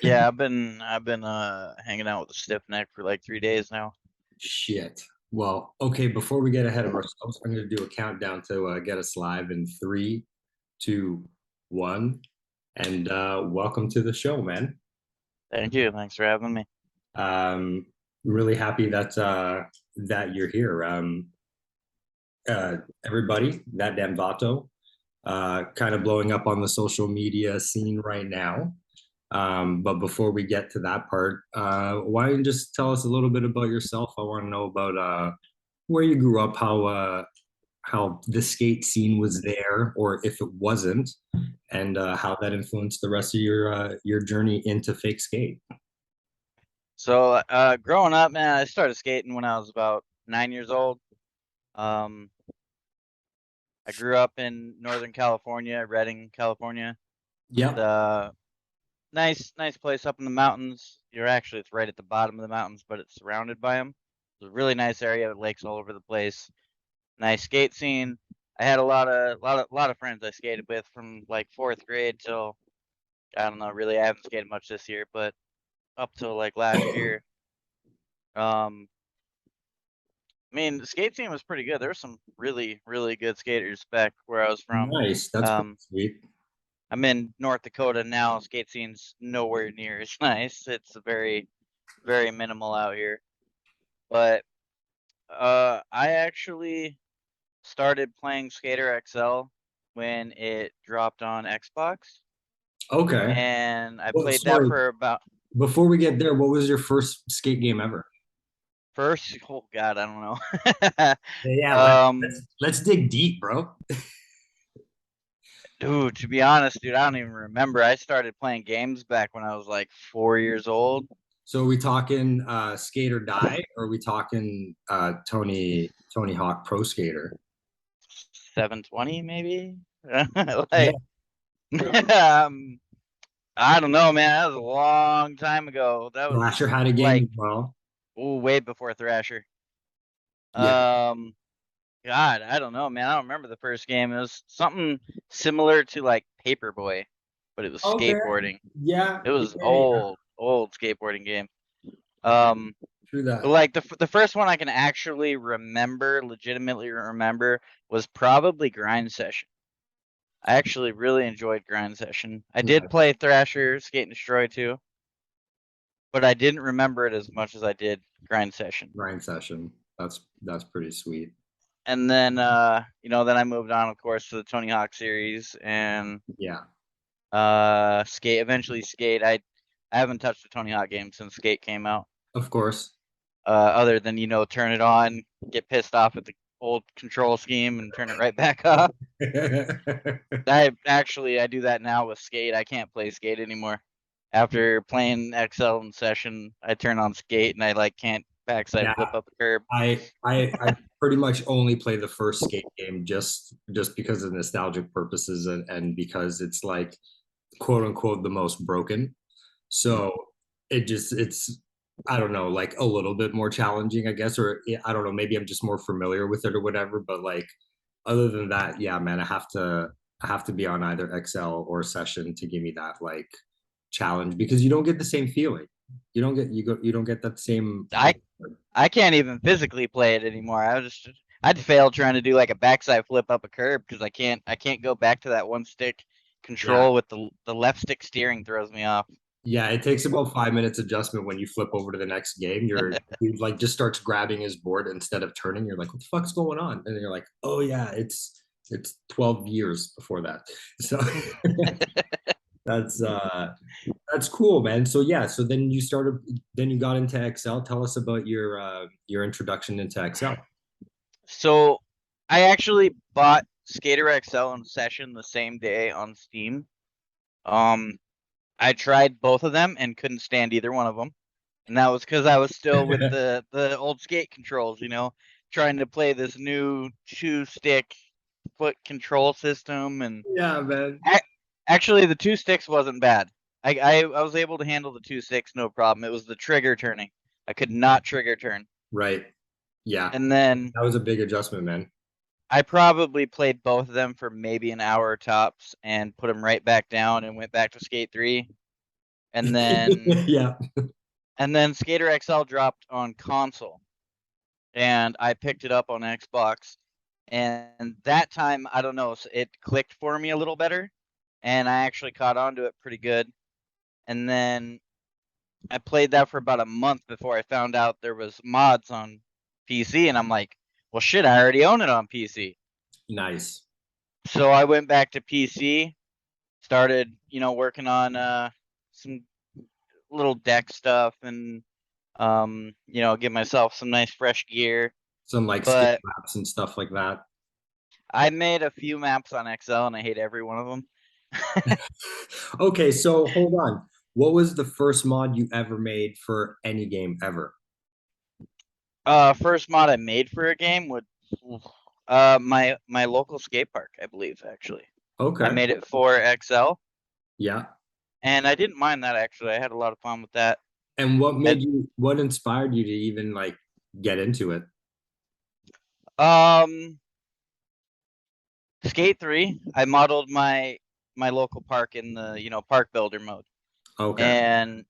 Yeah, I've been hanging out with a stiff neck for like 3 days now. Shit. Well, okay, before we get ahead of ourselves, I'm going to do a countdown to get us live in three, two, one. And welcome to the show, man. Thank you. Thanks for having me. Um, really happy that you're here. Everybody, that damn Vato, kind of blowing up on the social media scene right now. But before we get to that part, why don't you just tell us a little bit about yourself? I want to know about where you grew up, how the skate scene was there, or if it wasn't, and how that influenced the rest of your journey into fake skate. So, growing up, man, I started skating when I was about 9 years old. Um, I grew up in Northern California, Redding, California. Yep. The nice place up in the mountains. It's right at the bottom of the mountains, but it's surrounded by them. It's a really nice area with lakes all over the place. Nice skate scene. I had a lot of friends I skated with from like fourth grade till I don't know. Really, I haven't skated much this year, but up till like last year. Um, I mean, the skate scene was pretty good. There were some really good skaters back where I was from. Nice. That's pretty Um, sweet. I'm in North Dakota now. Skate scene's nowhere near as nice. It's very minimal out here. But I actually started playing Skater XL when it dropped on Xbox, Okay. and I Well, played that sorry. for about Before we get there, what was your first skate game ever? first. Oh God, I don't know. Yeah, um, let's dig deep, bro. Dude, to be honest, dude, I don't even remember. I started playing games back when I was like 4 years old. So are we talking skate or die, or are we talking Tony Hawk Pro Skater? 720 maybe. Yeah. Like, um, I don't know, man. That was a long time ago. That was Thrasher had a game like, as well. ooh, way before Thrasher. Yeah. Um, God, I don't know, man. I don't remember the first game. It was something similar to like Paperboy, but it was Okay. skateboarding. Yeah. It was Yeah. old skateboarding game. Um, True But that. like the first one I can actually legitimately remember, was probably Grind Session. I actually really enjoyed Grind Session. I did Nice. play Thrasher, Skate and Destroy too, but I didn't remember it as much as I did Grind Session. Grind session. That's pretty sweet. And then then I moved on, of course, to the Tony Hawk series and Yeah. Skate. Eventually, Skate. I haven't touched a Tony Hawk game since Skate came out. Of course. Other than turn it on, get pissed off at the old control scheme, and turn it right back off. I do that now with Skate. I can't play Skate anymore. After playing XL in session, I turn on Skate and I like can't backside Yeah. flip up a curb. I pretty much only play the first skate game just because of nostalgic purposes and because it's like quote unquote the most broken. So it's I don't know, like a little bit more challenging, I guess, or I don't know, maybe I'm just more familiar with it or whatever. But like other than that, yeah, man, I have to be on either XL or Session to give me that like challenge because you don't get the same feeling. You don't get that same. I I can't even physically play it anymore. I'd fail trying to do like a backside flip up a curb because I can't go back to that one stick Yeah, control with the left stick steering throws me off. yeah, it takes about 5 minutes adjustment when you flip over to the next game. You like just starts grabbing his board instead of turning. You're like, what the fuck's going on? And you're like, oh yeah, it's 12 years before that. So that's that's cool, man. So yeah, so then you got into Excel. Tell us about your introduction into Excel. So I actually bought Skater XL in session the same day on Steam. Um, I tried both of them and couldn't stand either one of them, and that was because I was still with the old skate controls, trying to play this new two stick foot control system. And Yeah, man. actually, the two sticks wasn't bad. I was able to handle the two sticks no problem. It was the trigger turning. I could not trigger turn. Right. Yeah. And then That was a big adjustment, man. I probably played both of them for maybe an hour tops and put them right back down and went back to Skate 3. and then Yeah. Skater XL dropped on console, and I picked it up on Xbox. And that time, I don't know, it clicked for me a little better, and I actually caught on to it pretty good. And then I played that for about a month before I found out there was mods on PC, and I'm like, well, shit, I already own it on PC. Nice. So I went back to PC, started, working on some little deck stuff and give myself some nice fresh gear. Some like skate But maps and stuff like that. I made a few maps on XL and I hate every one of them. Okay, so hold on. What was the first mod you ever made for any game ever? First mod I made for a game would my local skate park, I believe, actually. I Okay. made it for XL, Yeah. and I didn't mind that actually. I had a lot of fun with that. And And what inspired you to even like get into it? um Skate 3, I modeled my local park in the, park builder mode. Okay. And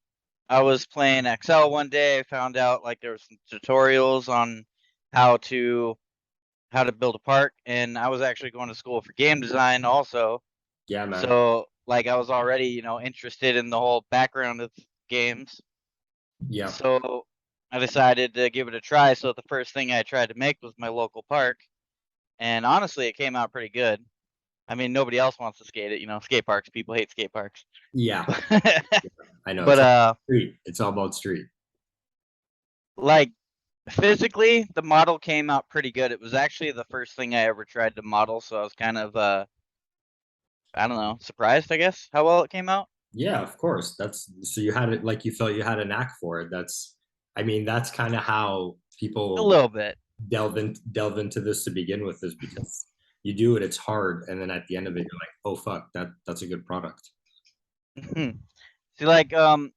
I was playing XL one day. I found out like there were some tutorials on how to build a park, and I was actually going to school for game design also. Yeah, man. So like I was already, interested in the whole background of games. Yeah. So I decided to give it a try. So the first thing I tried to make was my local park, and honestly, it came out pretty good. I mean, nobody else wants to skate it, skate parks. People hate skate parks. Yeah. I know. But It's all about street. It's all about street. like physically, the model came out pretty good. It was actually the first thing I ever tried to model, so I was kind of I don't know, surprised, I guess, how well it came out. Yeah, of course. That's so you had it like you felt you had a knack for it. I mean, that's kind of how A people little bit. delve into this to begin with, is because you do it, it's hard, and then at the end of it, you're like, oh fuck, that's a good product. See, like, I'm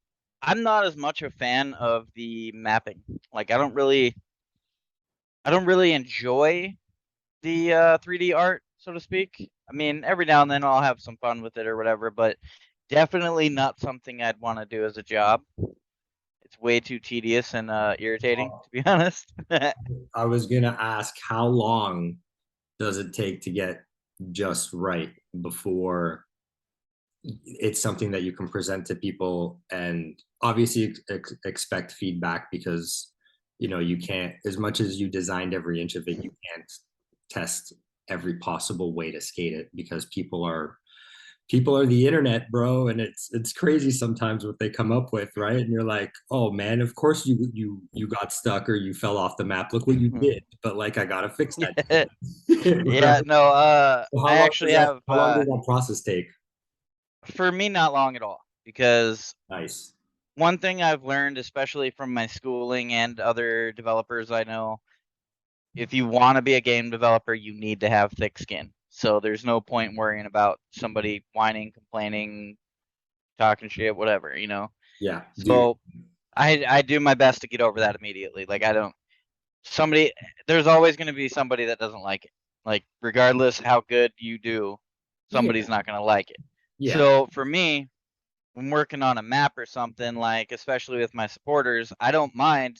not as much a fan of the mapping. Like, I don't really enjoy the 3D art, so to speak. I mean, every now and then I'll have some fun with it or whatever, but definitely not something I'd want to do as a job. It's way too tedious and irritating, to be honest. I was gonna ask, how long does it take to get just right before it's something that you can present to people, and obviously expect feedback, because you can't, as much as you designed every inch of it, you can't test every possible way to skate it, because people are the internet, bro, and it's crazy sometimes what they come up with, right? And you're like, oh man, of course you got stuck or you fell off the map. Look what you did. But like, I gotta fix that. Yeah, Right? no, So I actually have how long does that process take? for me not long at all, because Nice. one thing I've learned, especially from my schooling and other developers I know, if you want to be a game developer, you need to have thick skin. So there's no point worrying about somebody whining, complaining, talking shit, whatever. Yeah, dude. So I do my best to get over that immediately. Like I don't somebody there's always going to be somebody that doesn't like it. Like regardless how good you do, Yeah, somebody's not going to like it. yeah, So for me, when working on a map or something, like especially with my supporters, I don't mind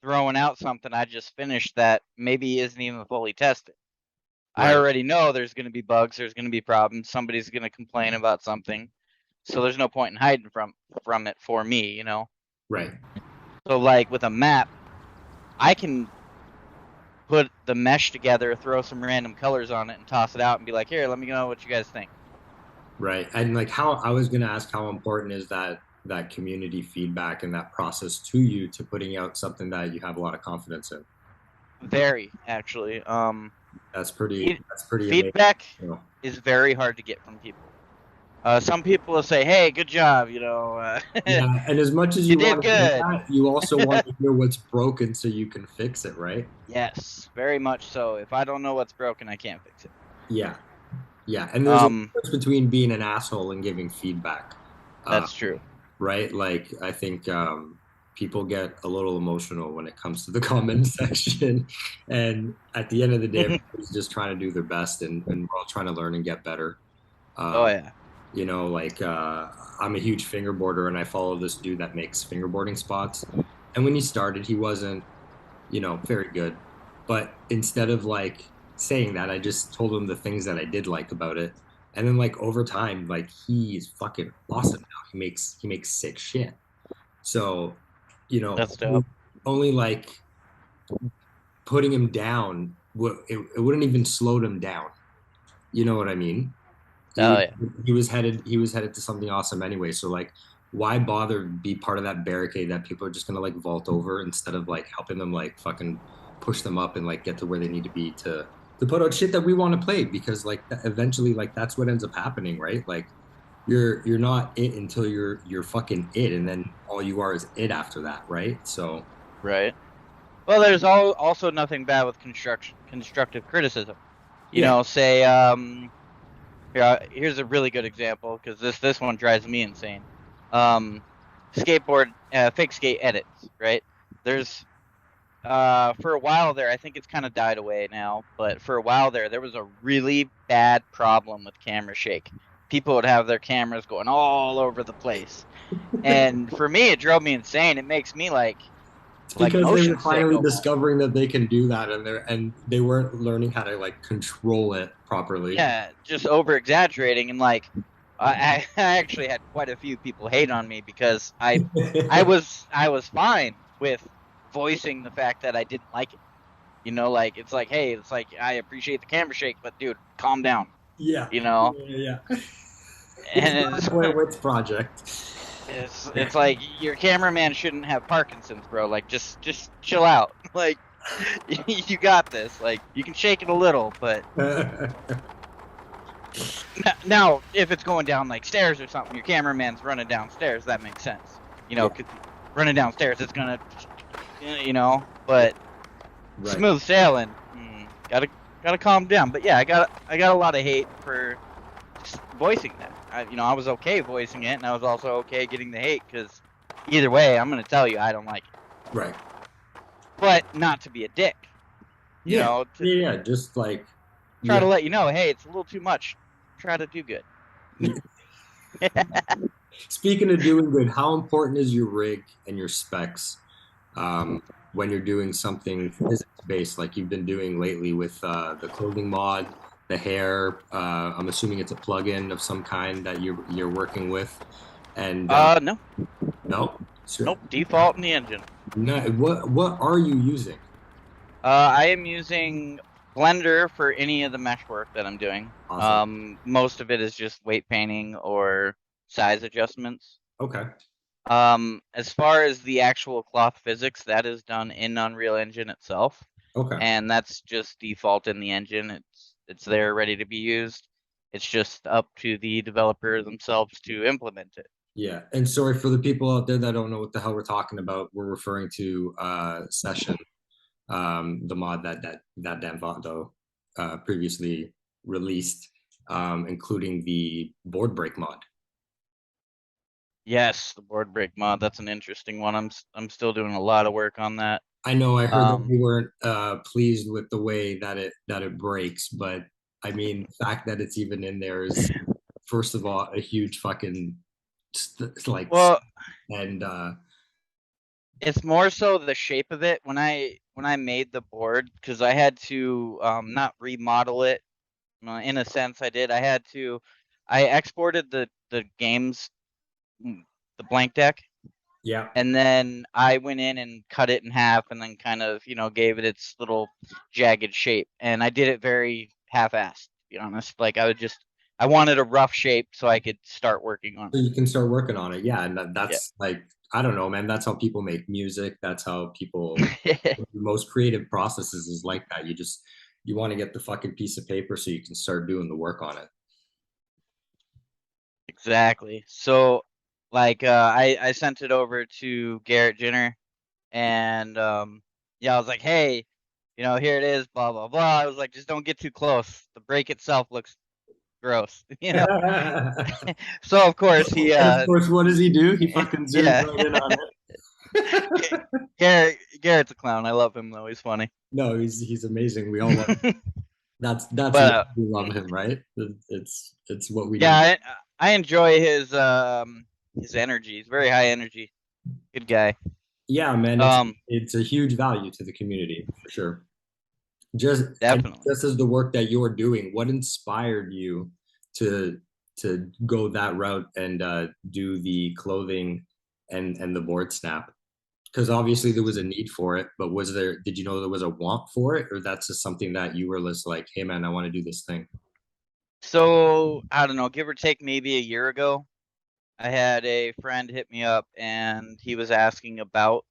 throwing out something I just finished that maybe isn't even fully tested. I right, already know there's going to be bugs, there's going to be problems, somebody's going to complain about something. So there's no point in hiding from it for me. right. So like with a map, I can put the mesh together, throw some random colors on it and toss it out and be like, "Here, let me know what you guys think." Right. And like, how I was going to ask, how important is that community feedback and that process to you, to putting out something that you have a lot of confidence in? Very actually. That's pretty amazing. Feedback You know? is very hard to get from people. Some people will say, "Hey, good job," Yeah, and as much as you you did want to hear good. that, you also want to hear what's broken so you can fix it, right? Yes, very much so. If I don't know what's broken, I can't fix it. Yeah, yeah. And there's a Um, difference between being an asshole and giving feedback. Uh, that's true. right? Like, I think people get a little emotional when it comes to the comment section, and at the end of the day, everybody's just trying to do their best, and we're all trying to learn and get better. Oh Um, yeah. You know, like I'm a huge fingerboarder and I follow this dude that makes fingerboarding spots. And when he started, he wasn't, you know, very good. But instead of like saying that, I just told him the things that I did like about it. And then like over time, like he's fucking awesome now. He makes sick shit. So, you know, That's dope. only like putting him down, it wouldn't even slowed him down. You know what I mean? He Oh was yeah. he was headed to something awesome anyway. So like, why bother be part of that barricade that people are just gonna like vault over instead of like helping them like fucking push them up and like get to where they need to be to put out shit that we want to play because like eventually like that's what ends up happening, right? Like you're not it until you're fucking it, and then all you are is it after that, right? So Right. Well, there's also nothing bad with constructive criticism. You yeah, know, say here's a really good example because this one drives me insane. Um, skateboard fake skate edits, right? There's for a while there, I think it's kind of died away now, but for a while there was a really bad problem with camera shake. People would have their cameras going all over the place. And for me, it drove me insane. It makes me it's like because they were motion sick finally almost. discovering that they can do that, and they weren't learning how to like control it properly. Yeah, just over exaggerating and like I actually had quite a few people hate on me because I was fine with voicing the fact that I didn't like it. You know, like it's like, hey, it's like I appreciate the camera shake, but dude, calm down. Yeah, You know, yeah, yeah. It's and not a Blair Witch project. it's like your cameraman shouldn't have Parkinson's, bro. Like just chill out. Like you got this. Like you can shake it a little, but now if it's going down like stairs or something, your cameraman's running downstairs. That makes sense. You know, Yeah, 'cause running downstairs, it's gonna, you know. But right. smooth sailing, gotta calm down. But yeah, I got a lot of hate for voicing that. I was okay voicing it, and I was also okay getting the hate because either way, I'm gonna tell you I don't like it. Right. But not to be a dick, Yeah. to Yeah, yeah. Just like try yeah. to let you know, hey, it's a little too much. Try to do good. Speaking of doing good, how important is your rig and your specs when you're doing something physics based like you've been doing lately with the clothing mod, the hair? I'm assuming it's a plugin of some kind that you're working with. And No, no, so, nope, default in the engine. no, what are you using? I am using Blender for any of the mesh work that I'm doing. Awesome. Most of it is just weight painting or size adjustments. Okay. As far as the actual cloth physics, that is done in Unreal Engine itself, Okay. and that's just default in the engine. It's there ready to be used. It's just up to the developer themselves to implement it. Yeah, and sorry for the people out there that don't know what the hell we're talking about. We're referring to Session, the mod that Dan Vato previously released, including the board break mod. Yes, the board break mod. That's an interesting one. I'm still doing a lot of work on that. I know I heard that Um, you weren't pleased with the way that it breaks, but I mean, the fact that it's even in there is, first of all, a huge fucking like, well, and it's more so the shape of it. When I made the board, because I had to not remodel it. In a sense, I did. I exported the games, the blank deck, yeah, and then I went in and cut it in half, and then kind of gave it its little jagged shape. And I did it very half-assed, to be honest. Like I wanted a rough shape so I could start working on so you can start working on it. Yeah, and it. that's like, I don't know, man. That's how people make music. That's how people Yeah. most creative processes is like that. You want to get the fucking piece of paper so you can start doing the work on it. Exactly. So, like, I sent it over to Garrett Jenner, and yeah, I was like, hey, here it is, blah blah blah. I was like, just don't get too close. The break itself looks gross, And So of course of course, what does he do? He fucking zooms yeah, right in on Garrett's a clown. I love him though. He's funny. No, he's amazing. We all love. That's But why we love him, right? It's what we need. yeah, I enjoy his energy. He's very high energy. Good guy. Yeah, man, Um, it's a huge value to the community for sure. Definitely. Just as the work that you're doing, what inspired you to go that route and do the clothing and the board snap? Because obviously there was a need for it, but did you know there was a want for it, or that's just something that you were just like, hey man, I want to do this thing? So I don't know, give or take maybe a year ago, I had a friend hit me up and he was asking about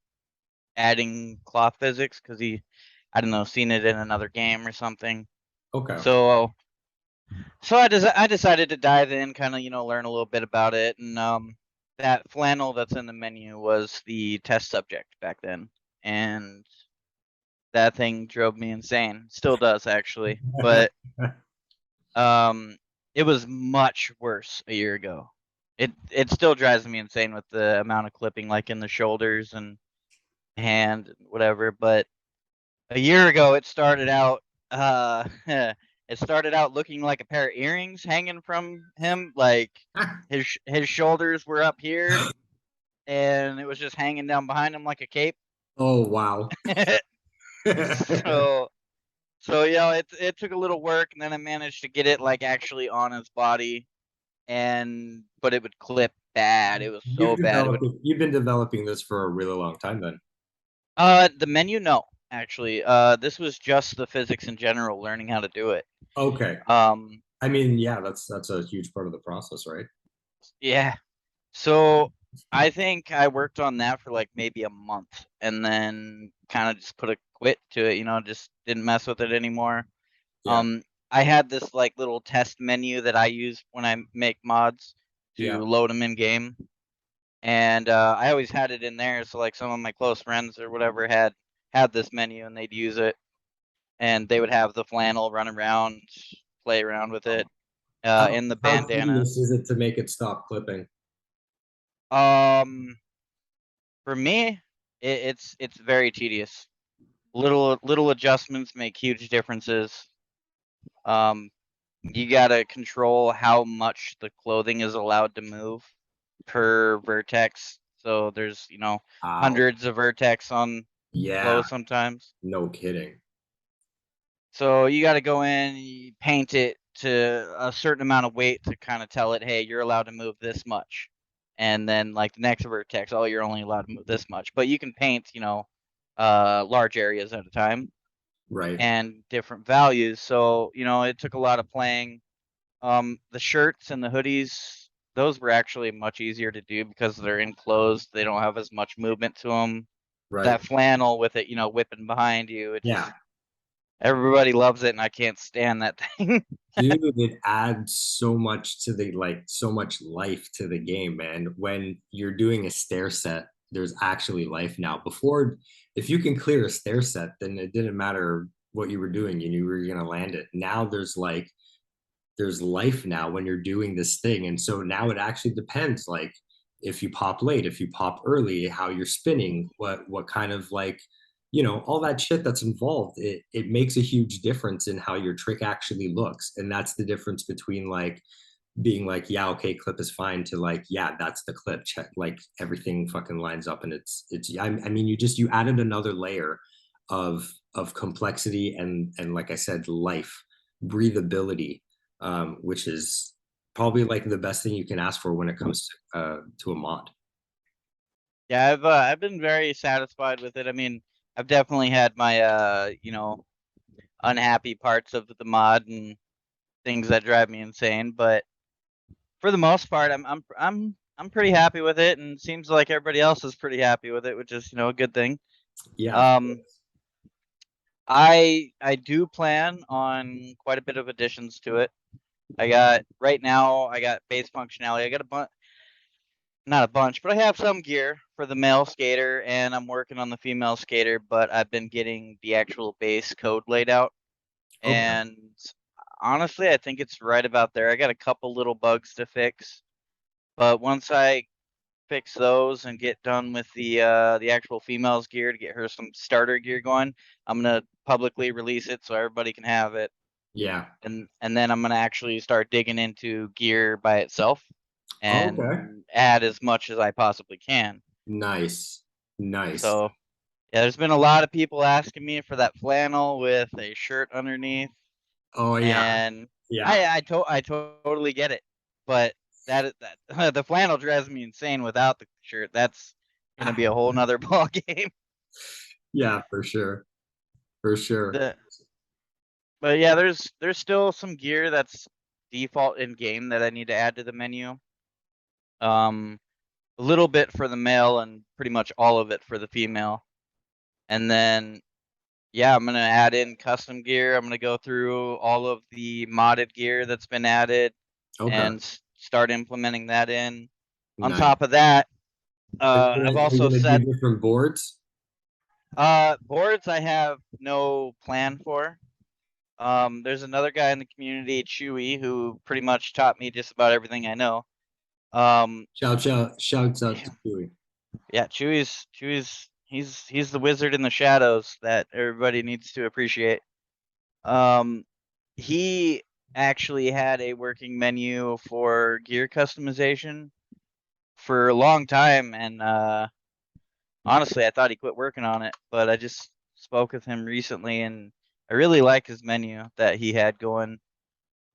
adding cloth physics because I don't know, seen it in another game or something. Okay. So I decided to dive in, kind of, learn a little bit about it. And that flannel that's in the menu was the test subject back then. And that thing drove me insane. Still does actually. But um it was much worse a year ago. It still drives me insane with the amount of clipping like in the shoulders and hand and whatever, but a year ago it started out it started out looking like a pair of earrings hanging from him, like his shoulders were up here and it was just hanging down behind him like a cape. Oh wow. so it took a little work and then I managed to get it like actually on his body, and but it would clip bad. It was so bad. It would You've been developing this for a really long time then. the menu, no, actually. This was just the physics in general, learning how to do it. Okay. Um I mean, yeah, that's a huge part of the process, right? yeah. So I think I worked on that for like maybe a month and then kind of just put a quit to it, just didn't mess with it anymore. Yeah. I had this like little test menu that I use when I make mods Yeah. to load them in game. And I always had it in there, so like some of my close friends or whatever had this menu and they'd use it, and they would have the flannel run around, play around with it, in the How bandana. tedious is it to make it stop clipping? Um, for me, it's very tedious. Little adjustments make huge differences. Um, you gotta control how much the clothing is allowed to move per vertex. So there's Ow. hundreds of vertex on Yeah, clothes sometimes. no kidding. So you got to go in, you paint it to a certain amount of weight to kind of tell it, hey, you're allowed to move this much. And then like the next vertex, oh, you're only allowed to move this much. But you can paint, large areas at a time Right. and different values. So, it took a lot of playing. The shirts and the hoodies, those were actually much easier to do because they're enclosed. They don't have as much movement to them. Right. That flannel with it, whipping behind you, it Yeah. just everybody loves it, and I can't stand that thing. Dude, it adds so much to the so much life to the game, man. When you're doing a stair set, there's actually life now. Before, if you can clear a stair set, then it didn't matter what you were doing, you knew you were gonna land it. Now there's life now when you're doing this thing. And so now it actually depends, like if you pop late, if you pop early, how you're spinning, what kind of all that shit that's involved. It makes a huge difference in how your trick actually looks. And that's the difference between like being like, yeah, okay, clip is fine, to like, yeah, that's the clip. Check, like everything fucking lines up, and I mean, you added another layer of complexity and like I said, life, breathability, which is probably like the best thing you can ask for when it comes to a mod. Yeah, I've been very satisfied with it. I mean, I've definitely had my unhappy parts of the mod and things that drive me insane, but for the most part, I'm pretty happy with it, and it seems like everybody else is pretty happy with it, which is a good thing. Yeah, of Um, course. I do plan on quite a bit of additions to it. I got base functionality. I got a bunch, not a bunch, but I have some gear for the male skater, and I'm working on the female skater. But I've been getting the actual base code laid out, Okay. and honestly, I think it's right about there. I got a couple little bugs to fix, but once I fix those and get done with the actual female's gear to get her some starter gear going, I'm gonna publicly release it so everybody can have it, Yeah. and then I'm gonna actually start digging into gear by itself. Okay. and add as much as I possibly can. Nice. Nice. So yeah, there's been a lot of people asking me for that flannel with a shirt underneath, Oh yeah. and Yeah. I totally get it, but that the flannel drives me insane without the shirt. That's gonna be a whole nother ball game. Yeah, for sure. For sure. The But yeah, there's still some gear that's default in game that I need to add to the menu. Um, a little bit for the male and pretty much all of it for the female. And then yeah, I'm gonna add in custom gear. I'm gonna go through all of the modded gear that's been added Okay. and start implementing that in. On Nice. top of that, I've Are you also gonna do set different boards? boards I have no plan for. There's another guy in the community, Chewy, who pretty much taught me just about everything I know. Um, Shouts out yeah, to Chewy. yeah, Chewy's he's the wizard in the shadows that everybody needs to appreciate. Um, he actually had a working menu for gear customization for a long time, and honestly, I thought he quit working on it, but I just spoke with him recently, and I really like his menu that he had going,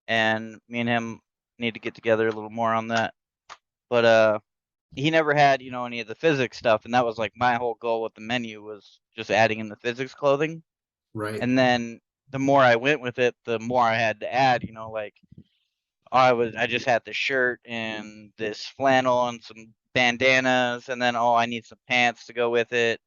and me and him need to get together a little more on that. But he never had, any of the physics stuff, and that was like my whole goal with the menu was just adding in the physics clothing. Right. And then the more I went with it, the more I had to add, like I just had the shirt and this flannel and some bandanas, and then I need some pants to go with it.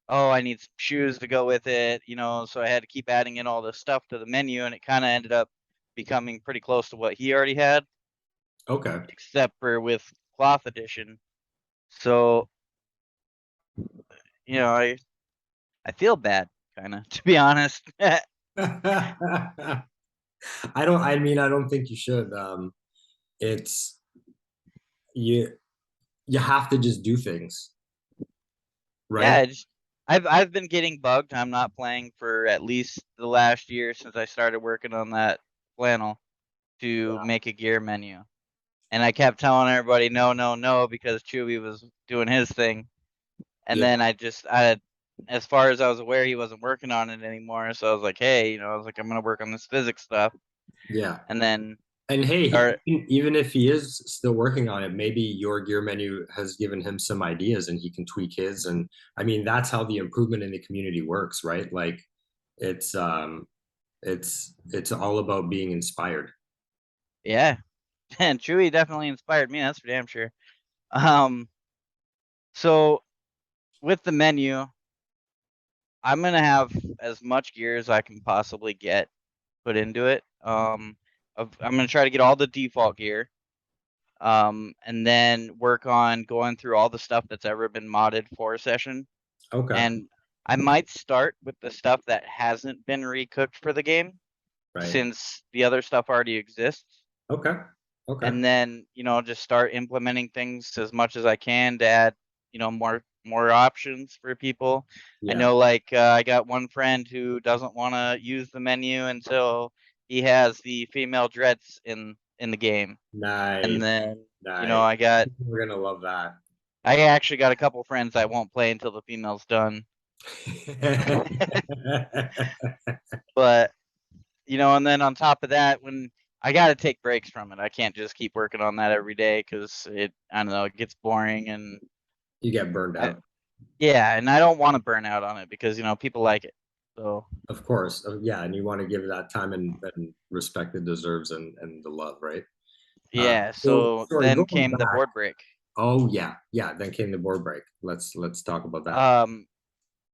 Oh, I need some shoes to go with it, so I had to keep adding in all this stuff to the menu, and it kind of ended up becoming pretty close to what he already had, Okay. except for with cloth edition. So, I feel bad, kind of, to be honest. I don't think you should. It's you you have to just do things, Yeah, right? I've been getting bugged. I'm not playing for at least the last year since I started working on that flannel to make a gear menu. And I kept telling everybody no, no, no because Chewy was doing his thing. And Yeah. then as far as I was aware, he wasn't working on it anymore. So I was like, hey, I was like, I'm gonna work on this physics stuff. Yeah. And then, And hey, or even if he is still working on it, maybe your gear menu has given him some ideas and he can tweak his. And I mean, that's how the improvement in the community works, right? Like it's it's all about being inspired. yeah, and Chewy definitely inspired me. That's for damn sure. Um, so with the menu, I'm gonna have as much gear as I can possibly get put into it. I'm gonna try to get all the default gear, and then work on going through all the stuff that's ever been modded for a session. Okay. And I might start with the stuff that hasn't been recooked for the game, Right. since the other stuff already exists. Okay. Okay. And then, just start implementing things as much as I can to add, more options for people. I Yeah. know, like, I got one friend who doesn't want to use the menu until he has the female dreads in the game. And Nice. then, Nice. I We're gonna love that. actually got a couple friends that won't play until the female's done. But, and then on top of that, when I got to take breaks from it, I can't just keep working on that every day because I don't know, it gets boring. And You get burned I, out. yeah, and I don't want to burn out on it because, people like it. So, Of course. Yeah, and you want to give that time and respect it deserves and the love, right? yeah, So so sorry, then going came the back. board break. Oh yeah, yeah. Then came the board break. Let's talk about that. Um,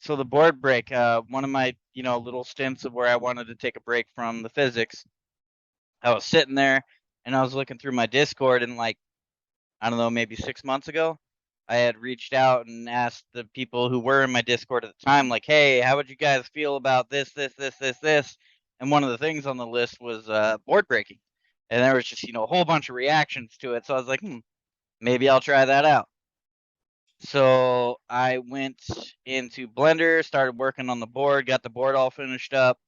so the board break, one of my, little stints of where I wanted to take a break from the physics, I was sitting there and I was looking through my Discord, and like, I don't know, maybe 6 months ago, I had reached out and asked the people who were in my Discord at the time, like, hey, how would you guys feel about this, this, this, this, this? And one of the things on the list was board breaking. And there was just, a whole bunch of reactions to it. So I was like, maybe I'll try that out. So I went into Blender, started working on the board, got the board all finished up,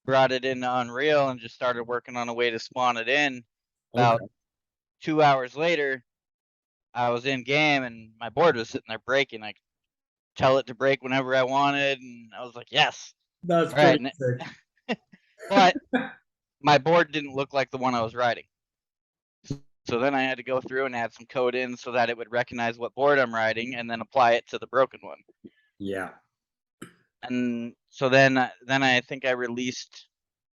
brought it into Unreal, and just started working on a way to spawn it in. About Okay. 2 hours later, I was in game and my board was sitting there breaking. I could tell it to break whenever I wanted, and I was like, yes. That's All right. pretty sick. But my board didn't look like the one I was riding. So then I had to go through and add some code in so that it would recognize what board I'm riding and then apply it to the broken one. Yeah. And so then I think I released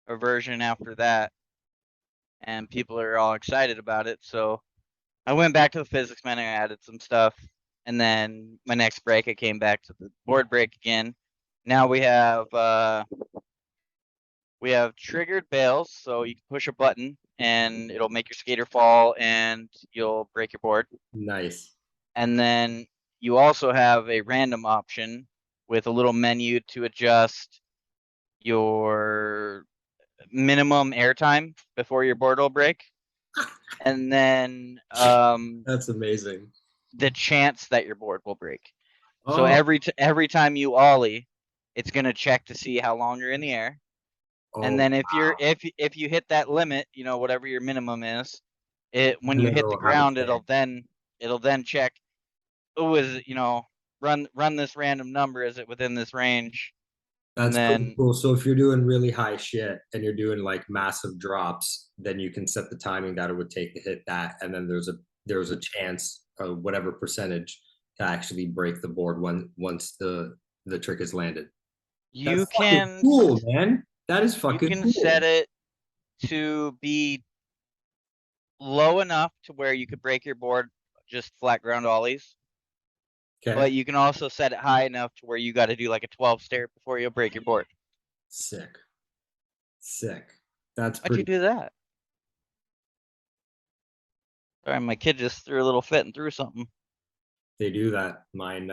a version after that, and people are all excited about it. So I went back to the physics menu, I added some stuff, and then my next break I came back to the board break again. Now we have triggered bails, so you can push a button and it'll make your skater fall and you'll break your board. Nice. And then you also have a random option with a little menu to adjust your minimum airtime before your board will break. And then That's amazing. the chance that your board will break. So Oh, every time you ollie, it's gonna check to see how long you're in the air. And oh, then wow. if you hit that limit, whatever your minimum is, when And you then hit the it'll have a ground, chance. it'll then check. Oh, is it, run this random number? Is it within this range? And That's pretty then cool. So if you're doing really high shit and you're doing like massive drops, then you can set the timing that it would take to hit that, and then there's a chance of whatever percentage to actually break the board once the trick is landed. you That's fucking can cool, man. That is you fucking can set cool. it to be low enough to where you could break your board just flat ground ollies, Okay. but you can also set it high enough to where you got to do like a 12 stair before you break your board. Sick. Sick. That's Why'd you pretty. do that? Sorry, my kid just threw a little fit and threw something. They do that. Mine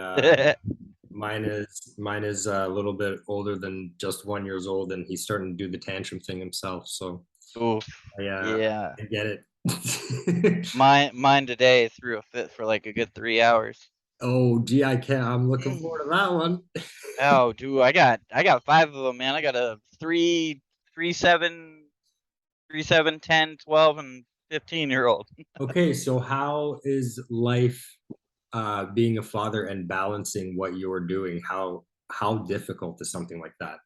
is a little bit older than just 1 year old, and he's starting to do the tantrum thing himself. So Oof. I Yeah. I get it. Mine today threw a fit for like a good 3 hours. Oh, gee, I can't. I'm looking forward to that one. Oh, dude, I got 5 of them, man. I got a 3, 7, 10, 12, and 15-year-old. Okay, so how is life being a father and balancing what you're doing? How difficult is something like that?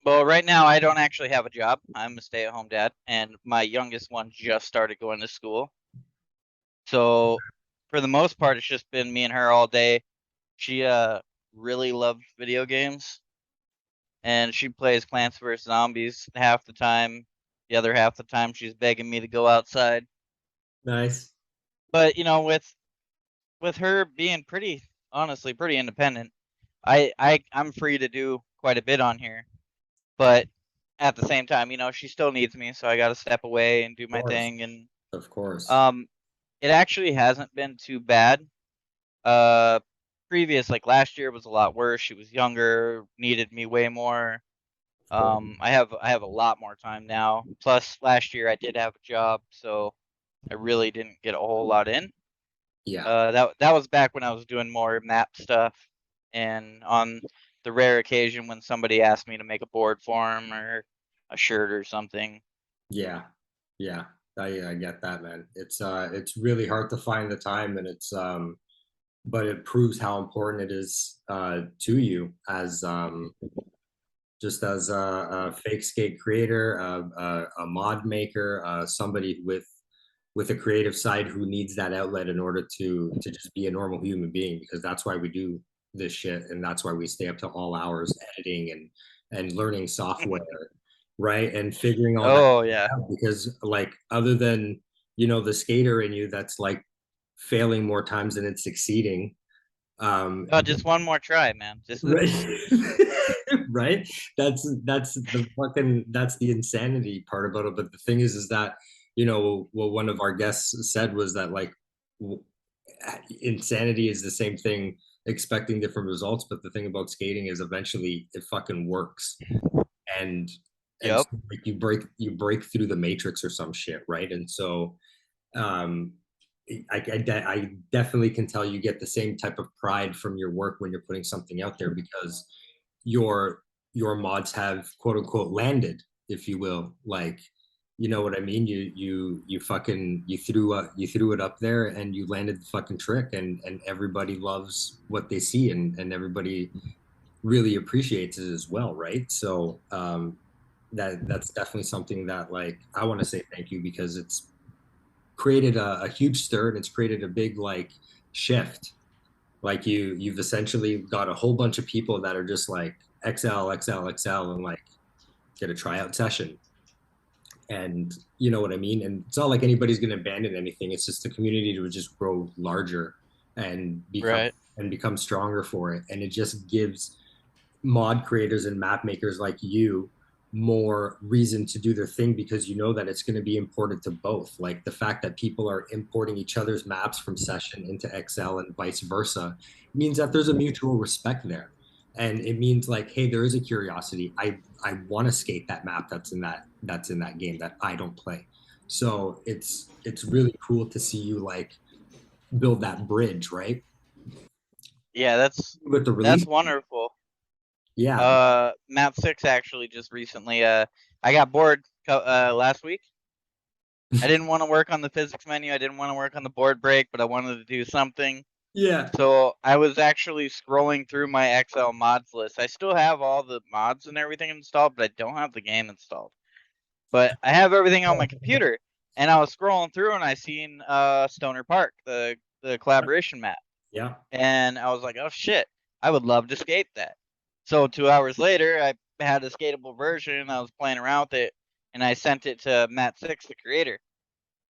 Well, right now I don't actually have a job. I'm a stay-at-home dad, and my youngest one just started going to school. So for the most part, it's just been me and her all day. She really loves video games, and she plays Plants vs Zombies half the time. The other half the time, she's begging me to go outside. Nice. But with her being honestly pretty independent, I'm free to do quite a bit on here. But at the same time, she still needs me, so I got to step away and do Of my course. thing. And Of course. um, it actually hasn't been too bad. Uh, like last year was a lot worse. She was younger, needed me way more. Of course. I have a lot more time now. Plus, last year I did have a job, so I really didn't get a whole lot in. Yeah. That was back when I was doing more map stuff, and on the rare occasion when somebody asked me to make a board for them or a shirt or something. Yeah. Yeah. I get that, man. It's really hard to find the time, and but it proves how important it is to you as just as a fake skate creator, a mod maker, somebody with a creative side who needs that outlet in order to just be a normal human being, because that's why we do this shit, and that's why we stay up to all hours editing and learning software, right, and figuring all that Oh yeah. out, because like other than the skater in you that's like failing more times than it's succeeding. Oh, just one more try, man. Just Right. Right. That's the insanity part about it. But the thing is that, what one of our guests said was that like insanity is the same thing, expecting different results. But the thing about skating is eventually it fucking works. And and yep. so, like you break through the matrix or some shit, right? And so um I definitely can tell you get the same type of pride from your work when you're putting something out there, because your your mods have quote unquote landed, if you will. Like You know what I mean? You fucking you threw it up there and you landed the fucking trick, and everybody loves what they see, and everybody really appreciates it as well, right? So that's definitely something that like I want to say thank you because it's created a huge stir and it's created a big like shift. Like you've essentially got a whole bunch of people that are just like XL and like get a tryout session. And you know what I mean? And it's not like anybody's gonna abandon anything. It's just the community to just grow larger and Right. become stronger for it. And it just gives mod creators and map makers like you more reason to do their thing because you know that it's going to be important to both. Like the fact that people are importing each other's maps from session into XL and vice versa means that there's a mutual respect there. And it means like, hey, there is a curiosity. I want to skate that map that's in that game that I don't play. So it's really cool to see you like build that bridge, right? Yeah, With the that's release. wonderful. Yeah. Map 6 actually just recently. I got bored last week. I didn't want to work on the physics menu. I didn't want to work on the board break, but I wanted to do something. Yeah. So I was actually scrolling through my XL mods list. I still have all the mods and everything installed, but I don't have the game installed. But I have everything on my computer, and I was scrolling through and I seen Stoner Park, the collaboration map, Yeah. and I was like, oh shit, I would love to skate that. So 2 hours later, I had a skatable version. I was playing around with it, and I sent it to Matt Six, the creator,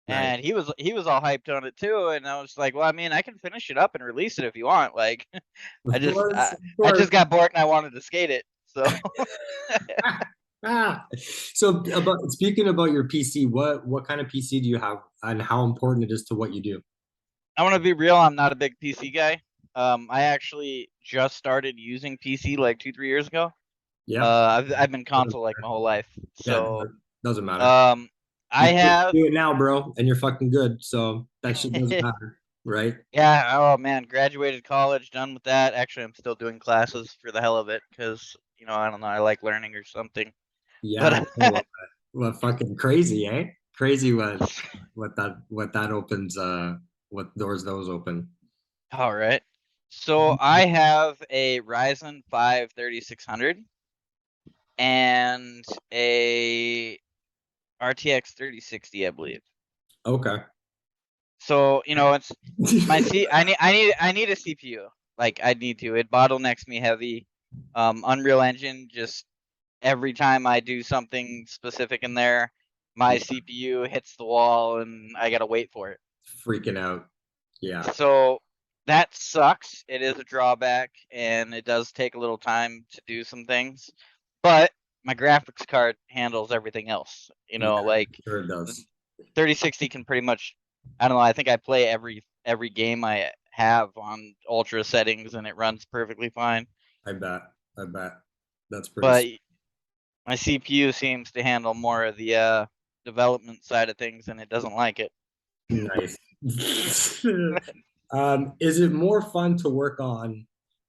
Nice. and he was all hyped on it too. And I was like, well, I mean, I can finish it up and release it if you want. Like, I Of just course, I, of I course. just got bored and I wanted to skate it. So Ah. So about speaking about your PC, what kind of PC do you have and how important it is to what you do? I want to be real. I'm not a big PC guy. I actually just started using PC like 2-3 years ago. Yeah. I've been Doesn't console like my whole life. Yeah, So doesn't matter. um, I You have do it now, bro, and you're fucking good. So that shit doesn't matter, right? yeah. Oh man, graduated college, done with that. Actually, I'm still doing classes for the hell of it because I don't know, I like learning or something. Yeah. But Well, fucking crazy, eh? Crazy what that opens what doors those open. all right. So I have a Ryzen 5 3600 and a RTX 3060, I believe. Okay. So it's my C. I need a CPU. Like I need to. It bottlenecks me heavy. Unreal Engine just every time I do something specific in there, my CPU hits the wall and I gotta wait for it. Freaking out. Yeah. So that sucks. It is a drawback, and it does take a little time to do some things. But my graphics card handles everything else. Yeah, Like sure it the does. 3060 can pretty much. I don't know. I think I play every game I have on ultra settings, and it runs perfectly fine. I bet. I bet. That's pretty But my CPU seems to handle more of the development side of things, and it doesn't like it. nice. Is it more fun to work on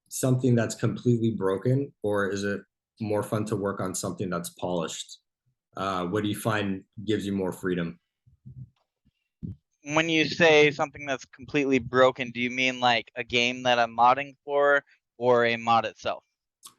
something that's completely broken, or is it more fun to work on something that's polished? What do you find gives you more freedom? When you say something that's completely broken, do you mean like a game that I'm modding for or a mod itself?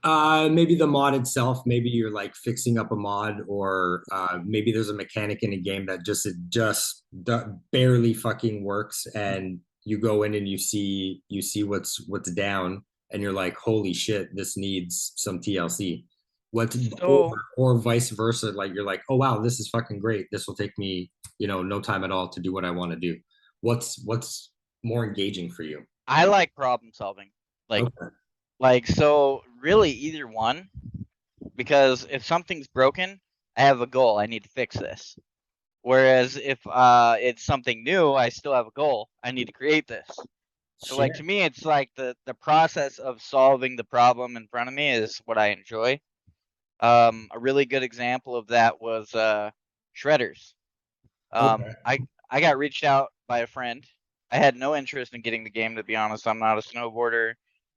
Maybe the mod itself. Maybe you're like fixing up a mod, or maybe there's a mechanic in a game that barely fucking works, and you go in and you see what's down, and you're like, holy shit, this needs some TLC. What or, So or vice versa, like you're like, oh wow, this is fucking great. This will take me, no time at all to do what I want to do. What's more engaging for you? I like problem solving. Like Okay. so really either one, because if something's broken, I have a goal. I need to fix this. Whereas if it's something new, I still have a goal. I need to create this. So Shit. like to me it's like the process of solving the problem in front of me is what I enjoy. A really good example of that was shredders. Okay. I got reached out by a friend. I had no interest in getting the game, to be honest. I'm not a snowboarder.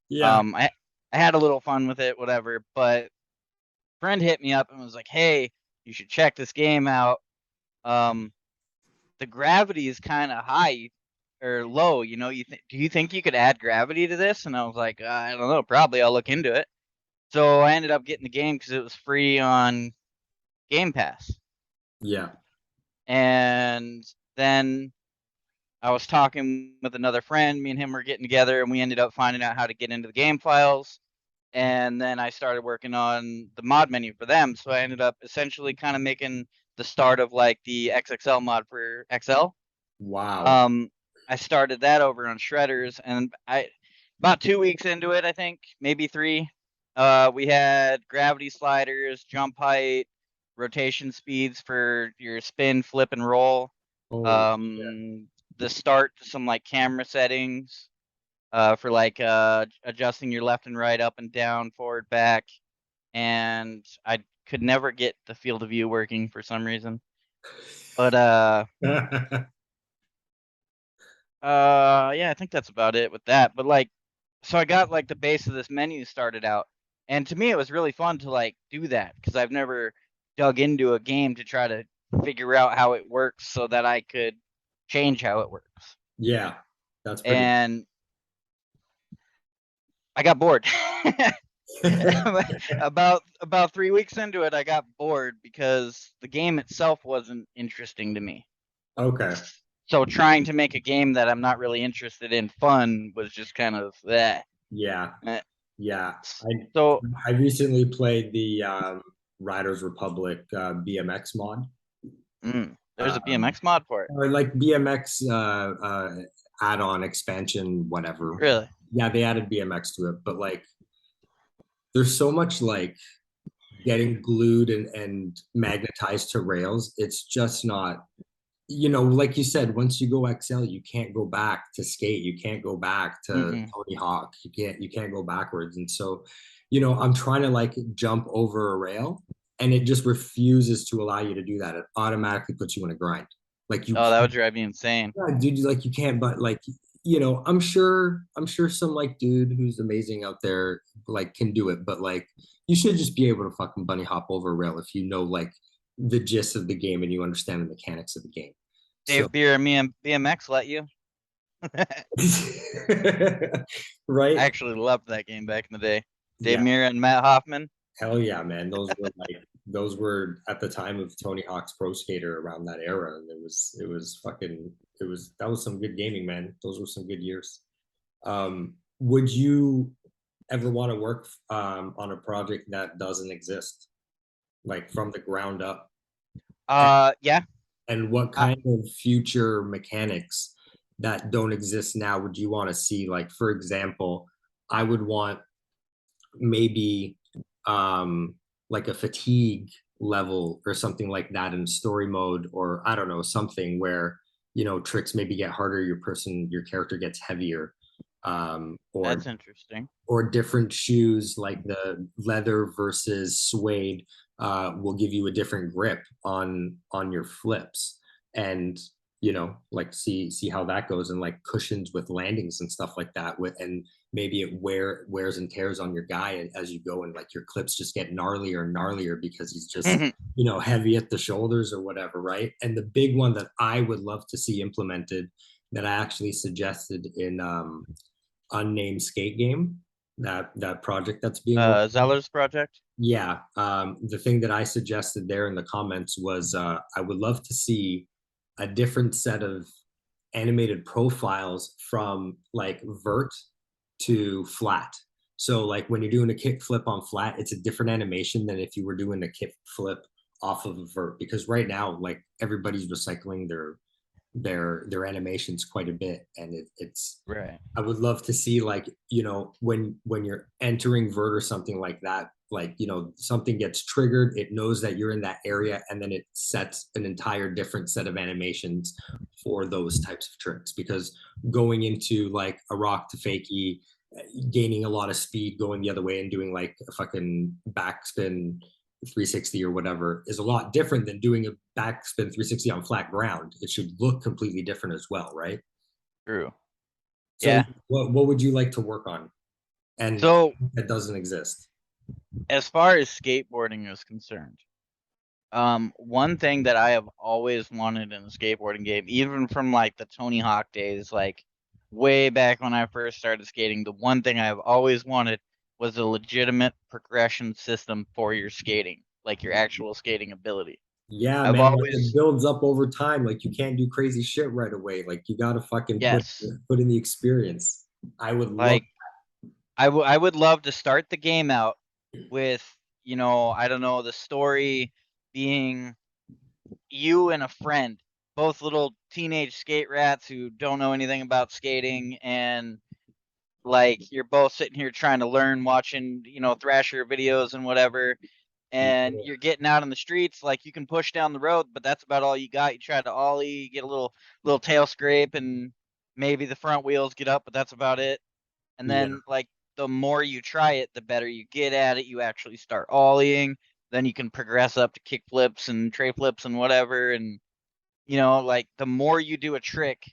Yeah. I had a little fun with it, whatever. But friend hit me up and was like, "Hey, you should check this game out. the gravity is kind of high or low. You know, do you think you could add gravity to this? And I was like, I don't know, probably. I'll look into it. So I ended up getting the game because it was free on Game Pass. Yeah. And then I was talking with another friend. Me and him were getting together, and we ended up finding out how to get into the game files. And then I started working on the mod menu for them. So I ended up essentially kind of making the start of like the XXL mod for XL. Wow. I started that over on Shredders, and I about 2 weeks into it, I think, maybe 3. We had gravity sliders, jump height, rotation speeds for your spin, flip, and roll. Holy shit. The start to some like camera settings, for like adjusting your left and right, up and down, forward, back, and I could never get the field of view working for some reason. But yeah, I think that's about it with that. But like, so I got like the base of this menu started out, and to me it was really fun to like do that because I've never dug into a game to try to figure out how it works so that I could change how it works. Yeah, that's pretty. And I got bored. About 3 weeks into it, I got bored because the game itself wasn't interesting to me. Okay. So trying to make a game that I'm not really interested in fun was just kind of that. Yeah. Yeah. So I recently played the Riders Republic BMX mod. there's a Um, BMX mod for it. or like BMX add-on expansion, whatever. Really? Yeah, they added BMX to it, but like there's so much like getting glued and magnetized to rails. It's just not, like you said, once you go XL, you can't go back to skate. You can't go back to Mm-mm. Tony Hawk. You can't go backwards. And so, I'm trying to like jump over a rail and it just refuses to allow you to do that. It automatically puts you in a grind. Like you Oh, that can't, would drive me insane. yeah, dude, like you can't, but like, I'm sure some like dude who's amazing out there like can do it, but like you should just be able to fucking bunny hop over a rail if you know like the gist of the game and you understand the mechanics of the game. So Dave Beer and me and BMX let you. I right? actually loved that game back in the day. Dave Yeah, Mirra and Matt Hoffman. hell yeah, man. Those were at the time of Tony Hawk's Pro Skater around that era, and that was some good gaming, man. Those were some good years. Would you ever want to work on a project that doesn't exist, like from the ground up? Yeah. And what I, kind of future mechanics that don't exist now would you want to see? Like, for example, I would want maybe like a fatigue level or something like that in story mode, or I don't know, something where tricks maybe get harder, your character gets heavier, or that's interesting. different shoes like the leather versus suede will give you a different grip on your flips, and like see how that goes, and like cushions with landings and stuff like that, and maybe it wears and tears on your guy as you go, and like your clips just get gnarlier and gnarlier because he's just heavy at the shoulders or whatever, right? And the big one that I would love to see implemented, that I actually suggested in unnamed skate game, that project that's being worked. Zeller's project. Yeah, the thing that I suggested there in the comments was I would love to see a different set of animated profiles from like vert to flat. So like when you're doing a kick flip on flat, it's a different animation than if you were doing a kick flip off of a vert, because right now like everybody's recycling their animations quite a bit, and it's Right. I would love to see like when you're entering vert or something like that, like something gets triggered, it knows that you're in that area, and then it sets an entire different set of animations for those types of tricks. Because going into like a rock to fakie, gaining a lot of speed, going the other way and doing like a fucking backspin 360 or whatever is a lot different than doing a backspin 360 on flat ground. It should look completely different as well, right? True. So Yeah. what would you like to work on? And So that doesn't exist. as far as skateboarding is concerned, One thing that I have always wanted in a skateboarding game, even from like the Tony Hawk days, like way back when I first started skating, the one thing I've always wanted was a legitimate progression system for your skating, like your actual skating ability. Yeah, I've man, like it always, builds up over time. Like you can't do crazy shit right away. Like you gotta fucking yes, put in the experience. I would love. like I would love to start the game out with, I don't know, the story being you and a friend, both little teenage skate rats who don't know anything about skating, and like you're both sitting here trying to learn, watching, Thrasher videos and whatever, and you're getting out in the streets, like you can push down the road, but that's about all you got. You try to ollie, you get a little tail scrape, and maybe the front wheels get up, but that's about it. And Yeah, then like the more you try it, the better you get at it. You actually start ollieing, then you can progress up to kick flips and tray flips and whatever. And like the more you do a trick,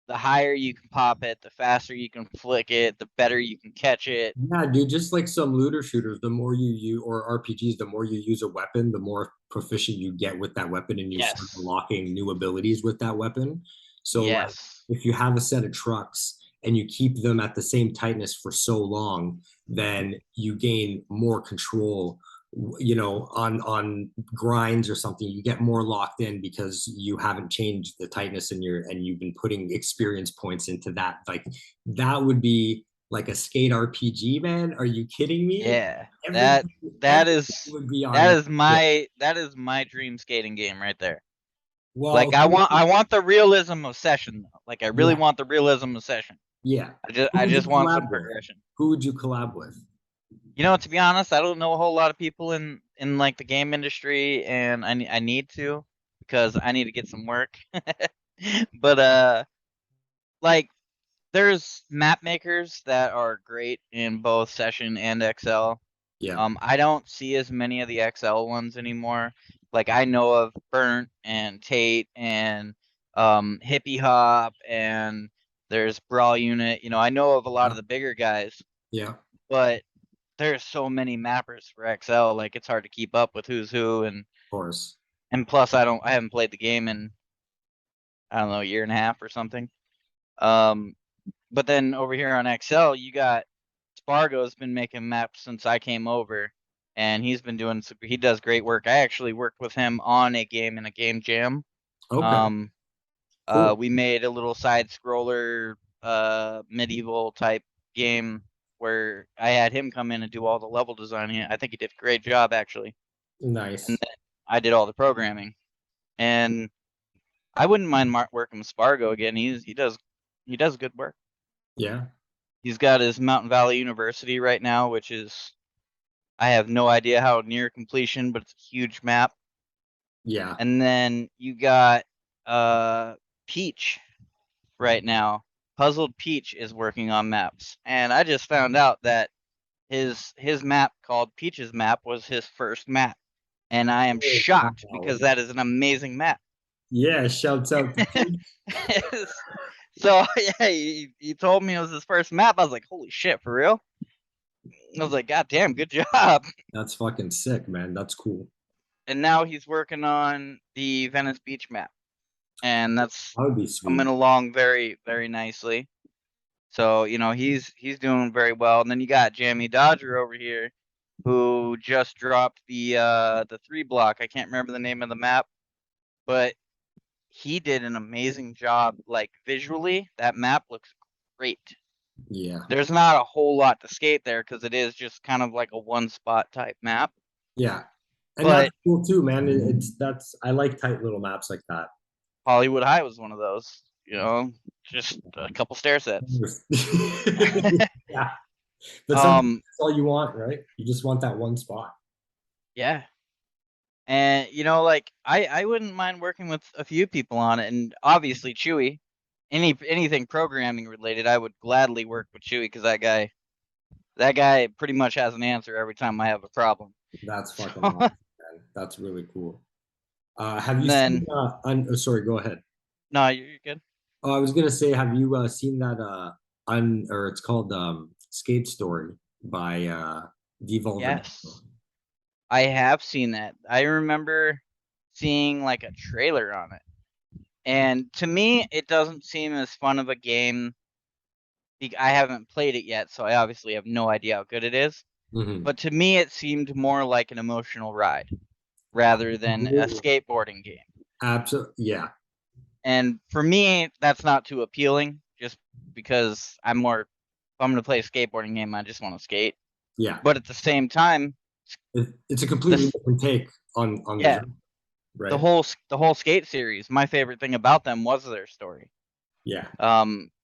the higher you can pop it, the faster you can flick it, the better you can catch it. yeah, dude. Just like some looter shooters, the more you use or RPGs, the more you use a weapon, the more proficient you get with that weapon, and you start Yes. unlocking new abilities with that weapon. So, like, Yes. if you have a set of trucks and you keep them at the same tightness for so long, then you gain more control. On grinds or something, you get more locked in because you haven't changed the tightness in your and you've been putting experience points into that. Like that would be like a skate RPG, man. Are you kidding me? Yeah. That Everything, that everything is would be on that that. is Yeah. my dream skating game right there. Like Well, I want the realism of session though. Like I really yeah, want the realism of session. yeah. I just Who I would you just want some collab with? progression. Who would you collab with? To be honest, I don't know a whole lot of people in like the game industry, and I need to, because I need to get some work. But like there's map makers that are great in both Session and XL. Yeah. I don't see as many of the XL ones anymore. Like I know of Burnt and Tate and Hippie Hop, and there's Brawl Unit. I know of a lot Yeah. of the bigger guys, Yeah. Of but there's so many mappers for XL, like it's hard to keep up with who's who, course. and plus I haven't played the game in, I don't know, a year and a half or something. Um, but then over here on XL, you got Spargo's been making maps since I came over, and he does great work. I actually worked with him on a game in a game jam. Okay. Um, Cool. we made a little side scroller, medieval type game where I had him come in and do all the level designing. I think he did a great job actually, and Nice. then I did all the programming. And I wouldn't mind working with Spargo again. He does good work. Yeah. He's got his Mountain Valley University right now, which is, I have no idea how near completion, but it's a huge map. Yeah. And then you got Peach right now. Puzzled Peach is working on maps, and I just found out that his map called Peach's map was his first map, and I am Oh, shocked wow. because that is an amazing map. Yeah. Shouts out to Pete. So yeah, he told me it was his first map. I was like, holy shit, for real? I was like, God damn, good job. That's fucking sick, man. That's cool. And now he's working on the Venice Beach map, and that's That would be coming sweet. along very, very nicely. So he's doing very well. And then you got Jamie Dodger over here, who just dropped the 3 block. I can't remember the name of the map, but he did an amazing job. Like visually, that map looks great. Yeah. There's not a whole lot to skate there because it is just kind of like a one spot type map. Yeah. And that's But cool too, man. It's that's I like tight little maps like that. Hollywood High was one of those, just a couple stair sets. Yeah. But sometimes um, that's all you want, right? You just want that one spot. yeah. And like I wouldn't mind working with a few people on it, and obviously Chewy. Anything programming related, I would gladly work with Chewy because that guy pretty much has an answer every time I have a problem. That's So fucking awesome, man. That's really cool. Have you seen then sorry, go ahead. no, you're good. Oh, I was gonna say, have you seen that or it's called Skate Story by Devolver? Yes, I have seen that. I remember. seeing like a trailer on it. And to me, it doesn't seem as fun of a game. I haven't played it yet, so I obviously have no idea how good it is. Mm-hmm. But to me, it seemed more like an emotional ride rather than a skateboarding game. Absolutely. Yeah. And for me, that's not too appealing just because if I'm going to play a skateboarding game, I just want to skate. Yeah. But at the same time, It's a completely this, different take on the yeah, genre, the right? whole skate series, my favorite thing about them was their story. Yeah.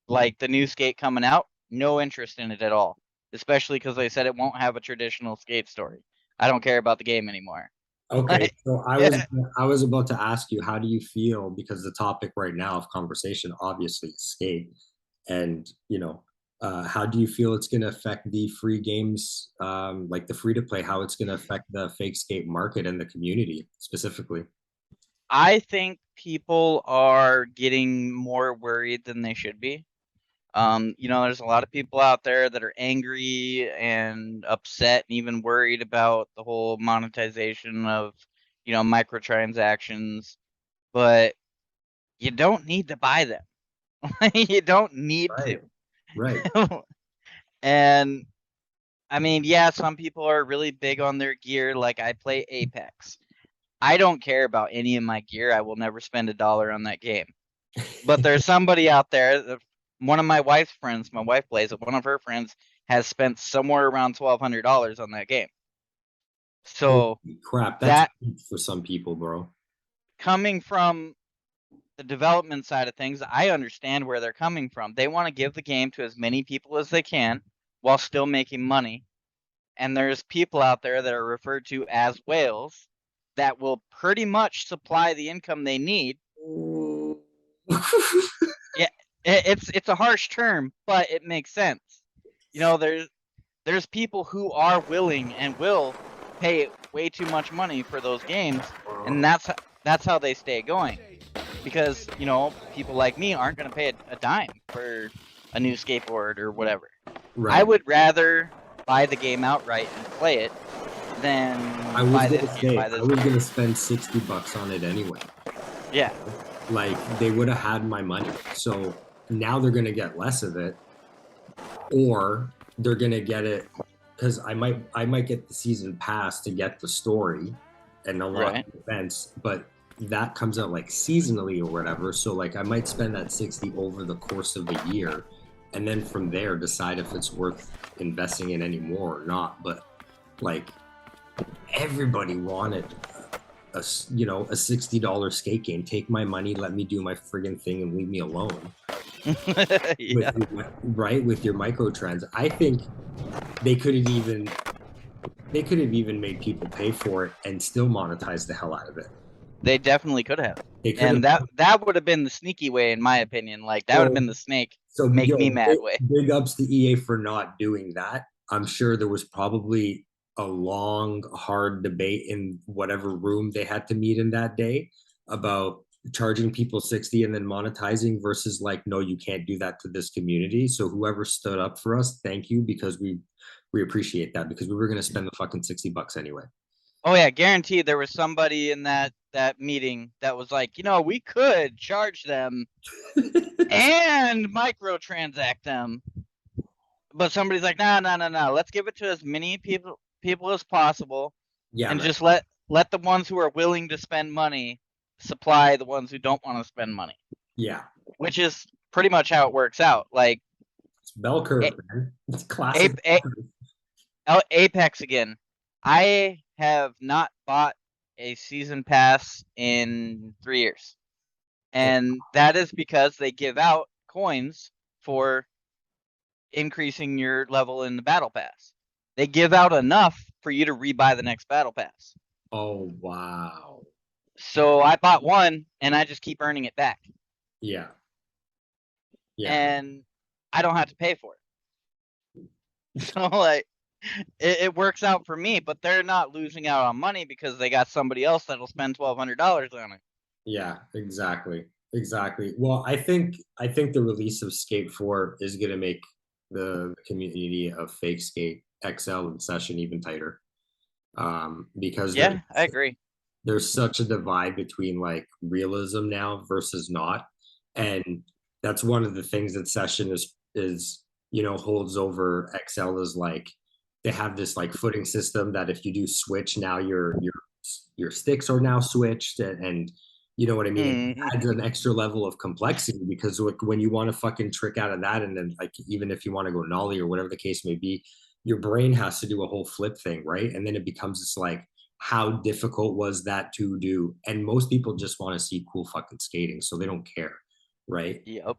Like the new skate coming out, no interest in it at all, especially because they said it won't have a traditional skate story. I don't care about the game anymore. Okay. Like, So I was yeah, I was about to ask you, how do you feel? Because the topic right now of conversation obviously is skate, and how do you feel it's going to affect the free games, like the free to play? How it's going to affect the fake skate market and the community specifically? I think people are getting more worried than they should be. There's a lot of people out there that are angry and upset and even worried about the whole monetization of, microtransactions, but you don't need to buy them. You don't need Right. Right. to. And I mean, yeah, some people are really big on their gear. Like I play Apex. I don't care about any of my gear. I will never spend $1 on that game. But there's somebody out there, one of my wife's friends, my wife plays it, one of her friends has spent somewhere around $1,200 on that game. Holy So crap, that's that huge for some people, bro. coming from the development side of things, I understand where they're coming from. They want to give the game to as many people as they can while still making money. And there's people out there that are referred to as whales that will pretty much supply the income they need. Yeah, it's a harsh term, but it makes sense. There's people who are willing and will pay way too much money for those games, and that's how they stay going. Because people like me aren't going to pay a dime for a new skateboard or whatever. I Right. would rather buy the game outright and play it than I was buy gonna this say buy I this was gear. gonna spend $60 on it anyway. Yeah, Like they would have had my money. So now they're gonna get less of it, or they're gonna get it because I might get the season pass to get the story and unlock right. the events, but that comes out like seasonally or whatever. So like I might spend that 60 over the course of a year, and then from there decide if it's worth investing in anymore or not. But like everybody wanted a $60 skate game. Take my money, let me do my friggin' thing, and leave me alone. Yeah, With your microtrans. I think they could have even made people pay for it and still monetize the hell out of it. they definitely could have, They could have. and that would have been the sneaky way, in my opinion. Like that would have So been the snake, so make me yo, mad way. big ups to EA for not doing that. I'm sure there was probably a long, hard debate in whatever room they had to meet in that day about charging people 60 and then monetizing versus like, no, you can't do that to this community. So whoever stood up for us, thank you, because we appreciate that, because we were gonna spend the fucking $60 anyway. Oh yeah, guaranteed there was somebody in that meeting that was like, we could charge them and microtransact them, but somebody's like, no, no, no, no. Let's give it to as many people as possible, Yeah, and man. just let the ones who are willing to spend money supply the ones who don't want to spend money, Yeah. which is pretty much how it works out. Like It's bell curve, A- man. It's classic bell curve. Apex again. I have not bought a season pass in 3 years. Oh, And that is because they give out coins for increasing your level in the battle pass. They give out enough for you to rebuy the next battle pass. oh wow. So I bought one and I just keep earning it back. Yeah. Yeah. And I don't have to pay for it. So like it works out for me, but they're not losing out on money because they got somebody else that'll spend $1,200 on it. Yeah, exactly. Exactly. Well, I think the release of Skate 4 is gonna make the community of Fake Skate XL and Session even tighter. Because Yeah, I agree. there's such a divide between like realism now versus not, and that's one of the things that Session is holds over XL is like they have this like footing system that if you do switch now your sticks are now switched, and you know what I mean. It Mm, adds an extra level of complexity because like, when you want to fucking trick out of that, and then like even if you want to go nollie or whatever the case may be, your brain has to do a whole flip thing, right? And then it becomes this like, how difficult was that to do? And most people just want to see cool fucking skating, so they don't care, right? yep.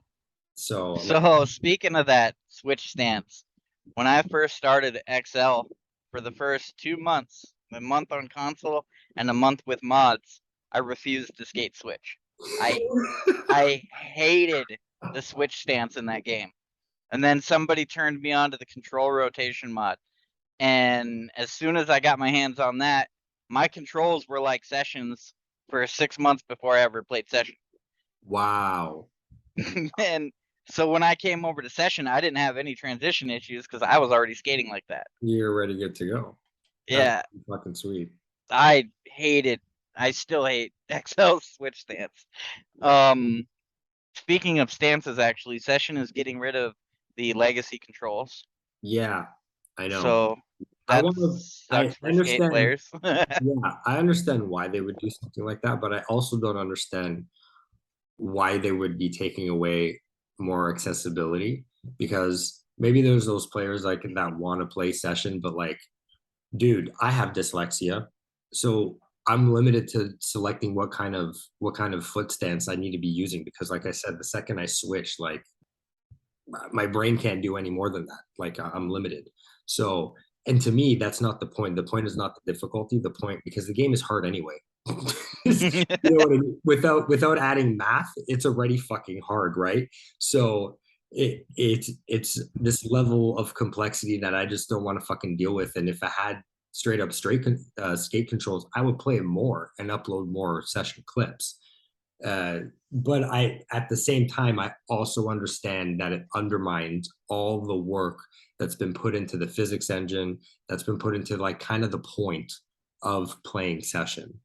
So like, So speaking of that switch stance, when I first started XL for the first 2 months, a month on console and a month with mods, I refused to skate switch. I I hated the switch stance in that game. And then somebody turned me on to the control rotation mod. And as soon as I got my hands on that, my controls were like Sessions for 6 months before I ever played Session. wow, And so when I came over to Session, I didn't have any transition issues because I was already skating like that. you're ready, good to go. That's Yeah, fucking sweet. I still hate XL switch stance. Um, Speaking of stances, actually, Session is getting rid of the legacy controls. Yeah, I know. So I that want to. I sucks for skate understand. players. Yeah, I understand why they would do something like that, but I also don't understand why they would be taking away more accessibility, because maybe there's those players like that want to play Session, but like, dude, I have dyslexia, so I'm limited to selecting what kind of foot stance I need to be using, because like I said, the second I switch, like my brain can't do any more than that. Like I'm limited. So, and to me, that's not the point. The point is not the difficulty. The point, because the game is hard anyway. You know what I mean? Without adding math, it's already fucking hard, right? So it's this level of complexity that I just don't want to fucking deal with. And if I had straight up skate controls, I would play more and upload more session clips. But at the same time, I also understand that it undermines all the work that's been put into the physics engine, that's been put into like kind of the point of playing Session.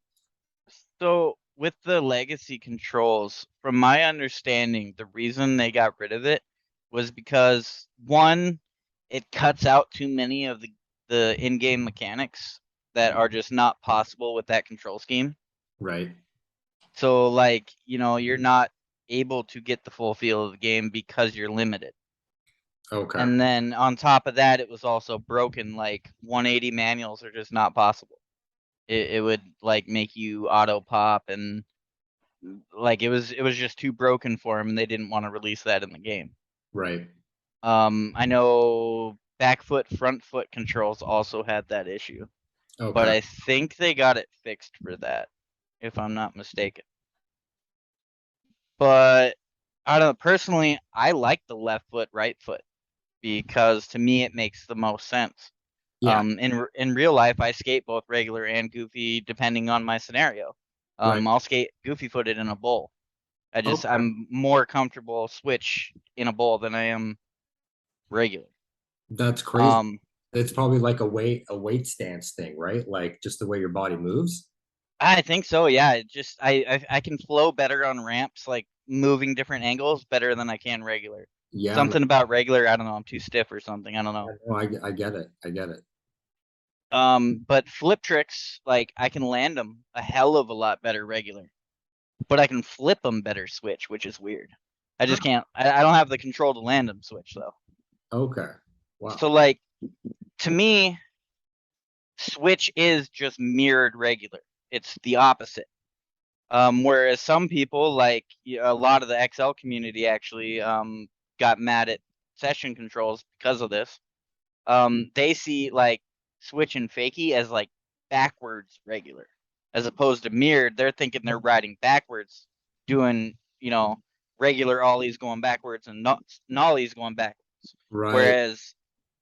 So with the legacy controls, from my understanding, the reason they got rid of it was because one, it cuts out too many of the in-game mechanics that are just not possible with that control scheme. Right. So like, you're not able to get the full feel of the game because you're limited. Okay. And then on top of that, it was also broken. Like 180 manuals are just not possible. It would like make you auto pop, and like it was just too broken for him, and they didn't want to release that in the game. Right. I know back foot, front foot controls also had that issue, but Okay. I think they got it fixed for that, if I'm not mistaken. But I don't know, personally, I like the left foot, right foot because to me it makes the most sense. Yeah. In real life, I skate both regular and goofy depending on my scenario. Right. I'll skate goofy footed in a bowl. Okay. I'm more comfortable switch in a bowl than I am regular. That's crazy. Um, It's probably like a weight stance thing, right? Like just the way your body moves. I think so. Yeah, it just I can flow better on ramps, like moving different angles better than I can regular. Yeah, man. Something about regular, I don't know. I'm too stiff or something. I don't know. I get it. I get it. But flip tricks, like I can land them a hell of a lot better regular, but I can flip them better switch, which is weird. I just can't. I don't have the control to land them switch though. Okay. So Wow. like to me, switch is just mirrored regular. It's the opposite. Whereas some people, like a lot of the XL community, actually got mad at session controls because of this. They see like switch and fakie as like backwards regular, as opposed to mirrored. They're thinking they're riding backwards, doing regular ollies going backwards and nollies going backwards. Right. Whereas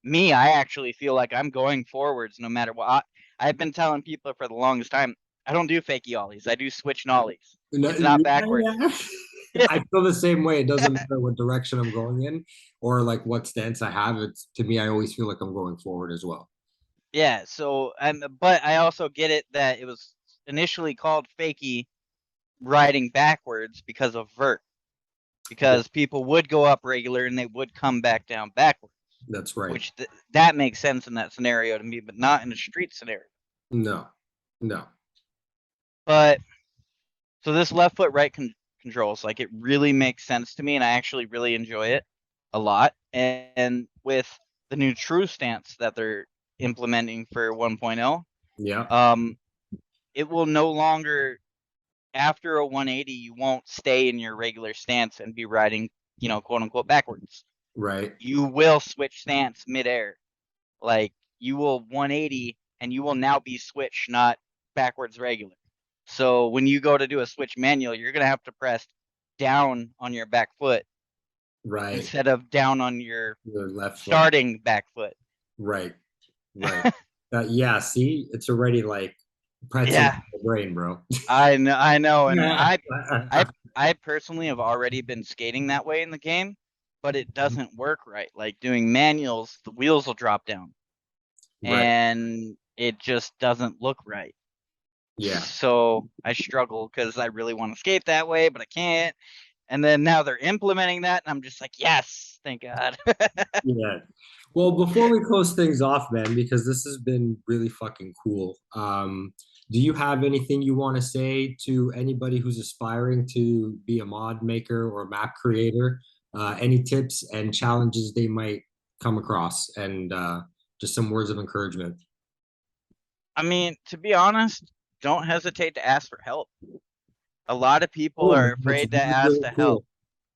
me, I actually feel like I'm going forwards no matter what. I've been telling people for the longest time, I don't do fakie ollies. I do switch nollies. No, It's not yeah, backwards. yeah. I feel the same way. It doesn't matter what direction I'm going in or like what stance I have. It's to me, I always feel like I'm going forward as well. Yeah, so but I also get it that initially called fakie riding backwards because of vert, because people would go up regular and they would come back down backwards. That's right. Which that makes sense in that scenario to me, but not in a street scenario. No. But so this left foot right controls, like, it really makes sense to me, and I actually really enjoy it a lot. And with the new true stance that they're implementing for 1.0, Yeah. it will no longer, after a 180, you won't stay in your regular stance and be riding, quote unquote backwards. Right. You will switch stance midair. Like, you will 180 and you will now be switch, not backwards regular. So when you go to do a switch manual, you're going to have to press down on your back foot Right. instead of down on your left foot. starting back foot. Right. Yeah, see, it's already like pretzel in the brain, bro. I know, and I personally have already been skating that way in the game, but it doesn't work right. Like, doing manuals, the wheels will drop down, Right. and it just doesn't look right. Yeah. So I struggle because I really want to skate that way, but I can't. And then now they're implementing that, and I'm just like, yes, thank God. Yeah. Well, before we close things off, man, because this has been really fucking cool. Do you have anything you want to say to anybody who's aspiring to be a mod maker or a map creator? Any tips and challenges they might come across, and just some words of encouragement? I mean, to be honest, don't hesitate to ask for help. A lot of people are That's afraid to ask to help. cool.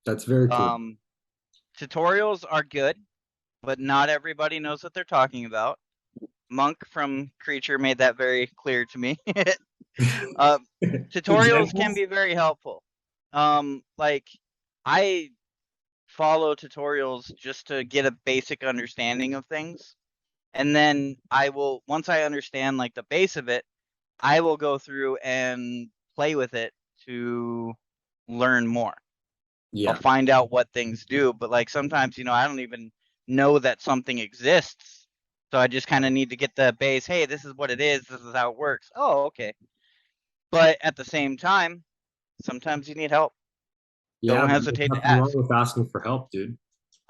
That's very cool. Tutorials are good, but not everybody knows what they're talking about. Monk from Creature made that very clear to me. Tutorials can be very helpful. Like, I follow tutorials just to get a basic understanding of things. And then once I understand like the base of it, I will go through and play with it to learn more. Yeah. I'll find out what things do, but like sometimes, I don't even know that something exists. So I just kind of need to get the base. Hey, this is what it is. This is how it works. Oh, okay. But at the same time, sometimes you need help. Yeah, Don't hesitate to nothing wrong ask. with asking for help, dude.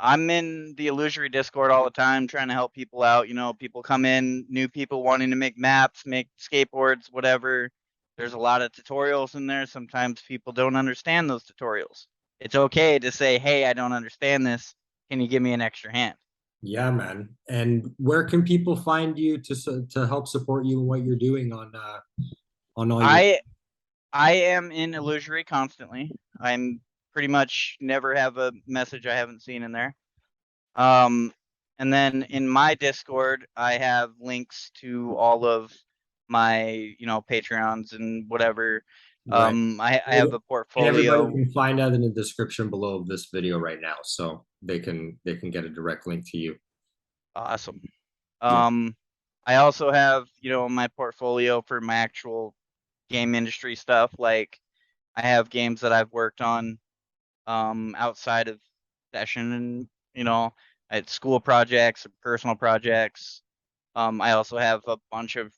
I'm in the Illusory Discord all the time trying to help people out. People come in, new people wanting to make maps, make skateboards, whatever. There's a lot of tutorials in there. Sometimes people don't understand those tutorials. It's okay to say, hey, I don't understand this. Can you give me an extra hand? Yeah, man. And where can people find you to help support you in what you're doing on all your? I am in Illusory constantly. I'm pretty much never have a message I haven't seen in there. And then in my Discord, I have links to all of my, Patreons and whatever. Right. I have a And everybody portfolio. can find that in the description below of this video right now, so they can get a direct link to you. Awesome. Yeah. I also have, my portfolio for my actual game industry stuff. Like, I have games that I've worked on outside of session, and at school projects, personal projects. I also have a bunch of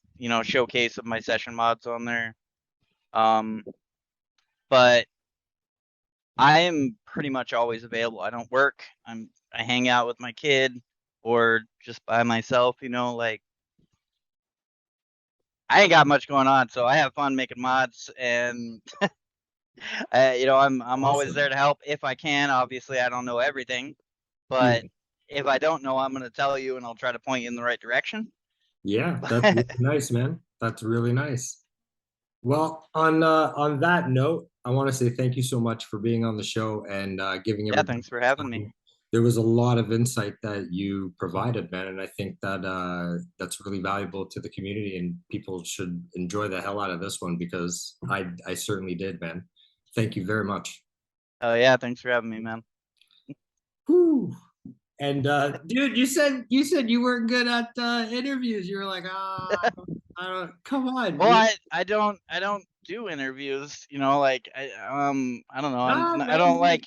showcase of my session mods on there. But I am pretty much always available. I don't work. I hang out with my kid or just by myself. Like, I ain't got much going on, so I have fun making mods, and I'm always there to help if I can. Obviously, I don't know everything, but if I don't know, I'm going to tell you, and I'll try to point you in the right direction. Yeah, that's really nice, man. That's really nice. Well, on that note, I want to say thank you so much for being on the show and giving Yeah, everybody thanks for having me. there was a lot of insight that you provided, man, and I think that that's really valuable to the community, and people should enjoy the hell out of this one because I certainly did, man. Thank you very much. Oh yeah, thanks for having me, man. Whew. And dude, you said you weren't good at interviews. You were like, I don't. Come on, Well, dude. I don't do interviews. Like, I don't know. Ah, I don't man, like